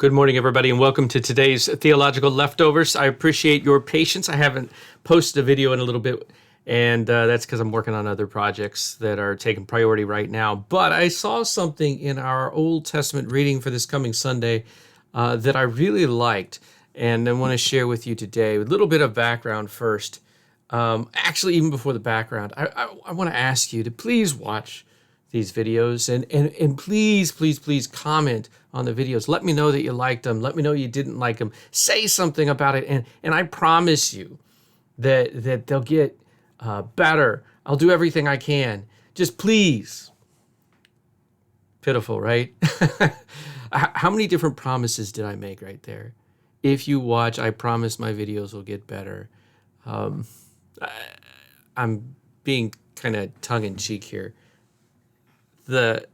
Good morning, everybody, and welcome to today's Theological Leftovers. I appreciate your patience. I haven't posted a video in a little bit, and that's because I'm working on other projects that are taking priority right now. But I saw something in our Old Testament reading for this coming Sunday that I really liked, and I want to share with you today. A little bit of background first. Actually, even before the background, I want to ask you to please watch these videos and please comment on the videos. Let me know that you liked them. Let me know you didn't like them. Say something about it, and I promise you that they'll get better. I'll do everything I can. Just please. Pitiful, right? How many different promises did I make right there? If you watch, I promise my videos will get better. I'm being kind of tongue-in-cheek here. The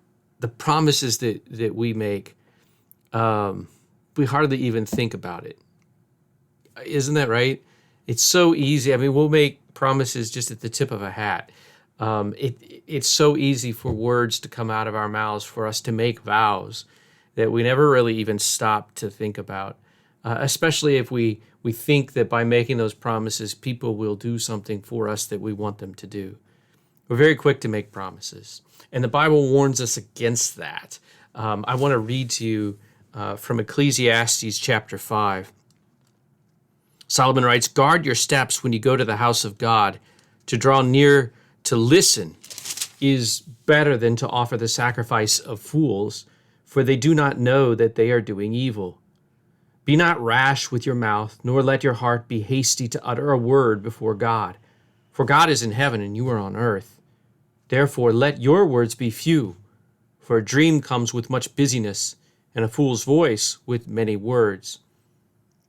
promises that we make, we hardly even think about it. Isn't that right? It's so easy. I mean, we'll make promises just at the tip of a hat. It's so easy for words to come out of our mouths, for us to make vows that we never really even stop to think about, especially if we think that by making those promises, people will do something for us that we want them to do. We're very quick to make promises, and the Bible warns us against that. I want to read to you from Ecclesiastes chapter 5. Solomon writes, "Guard your steps when you go to the house of God. To draw near to listen is better than to offer the sacrifice of fools, for they do not know that they are doing evil. Be not rash with your mouth, nor let your heart be hasty to utter a word before God. For God is in heaven and you are on earth. Therefore let your words be few, for a dream comes with much busyness, and a fool's voice with many words.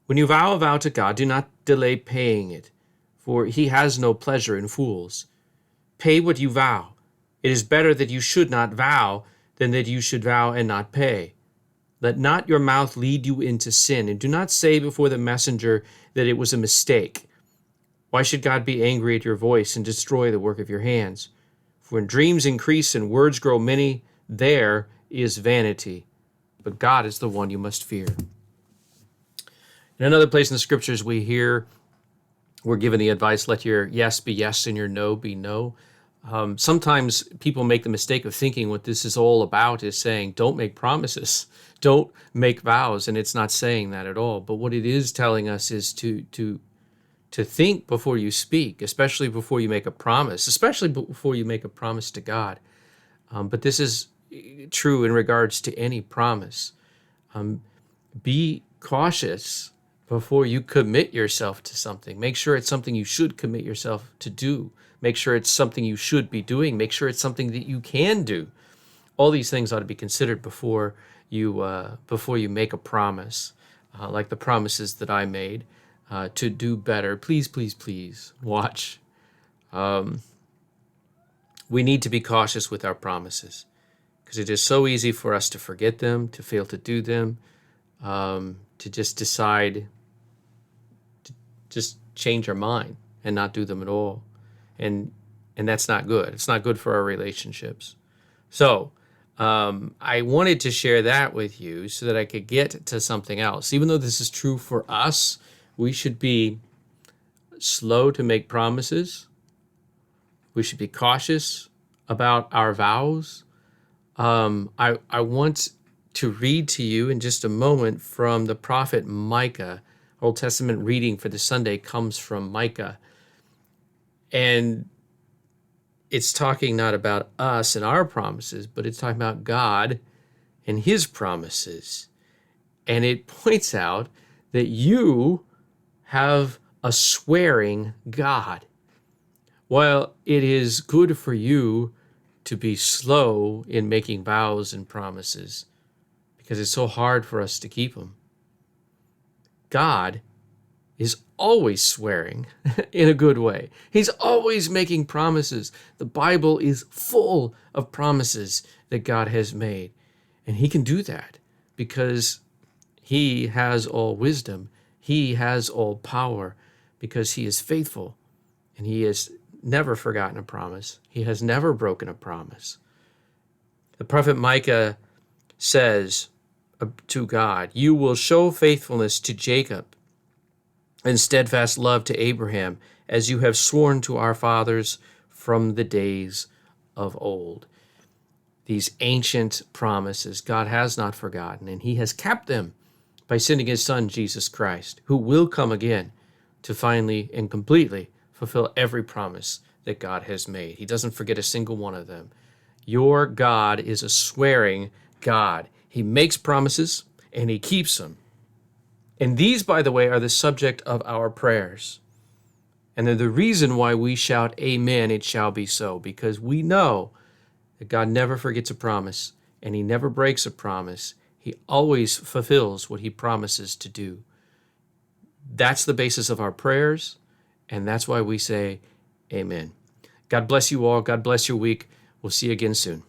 When you vow a vow to God, do not delay paying it, for he has no pleasure in fools. Pay what you vow. It is better that you should not vow than that you should vow and not pay. Let not your mouth lead you into sin, and do not say before the messenger that it was a mistake. Why should God be angry at your voice and destroy the work of your hands? For when dreams increase and words grow many, there is vanity. But God is the one you must fear." In another place in the scriptures we're given the advice, let your yes be yes and your no be no. Sometimes people make the mistake of thinking what this is all about is saying, don't make promises, don't make vows, and it's not saying that at all. But what it is telling us is to think before you speak, especially before you make a promise, especially before you make a promise to God. But this is true in regards to any promise. Be cautious before you commit yourself to something. Make sure it's something you should commit yourself to do. Make sure it's something you should be doing. Make sure it's something that you can do. All these things ought to be considered before you make a promise, like the promises that I made to do better. Please watch. We need to be cautious with our promises, because it is so easy for us to forget them, to fail to do them, to just decide to just change our mind and not do them at all. And that's not good. It's not good for our relationships. So I wanted to share that with you so that I could get to something else. Even though this is true for us, we should be slow to make promises. We should be cautious about our vows. I want to read to you in just a moment from the prophet Micah. Old Testament reading for the Sunday comes from Micah. And it's talking not about us and our promises, but it's talking about God and his promises. And it points out that you have a swearing God. While it is good for you to be slow in making vows and promises, because it's so hard for us to keep them, God is always swearing in a good way. He's always making promises. The Bible is full of promises that God has made. And he can do that because he has all wisdom. He has all power because he is faithful, and he has never forgotten a promise. He has never broken a promise. The prophet Micah says, to God. You will show faithfulness to Jacob and steadfast love to Abraham, as you have sworn to our fathers from the days of old. These ancient promises God has not forgotten, and he has kept them by sending his Son, Jesus Christ, who will come again to finally and completely fulfill every promise that God has made. He doesn't forget a single one of them. Your God is a swearing God. He makes promises and he keeps them. And these, by the way, are the subject of our prayers. And they're the reason why we shout, Amen, it shall be so, because we know that God never forgets a promise and he never breaks a promise. He always fulfills what he promises to do. That's the basis of our prayers, and that's why we say, Amen. God bless you all. God bless your week. We'll see you again soon.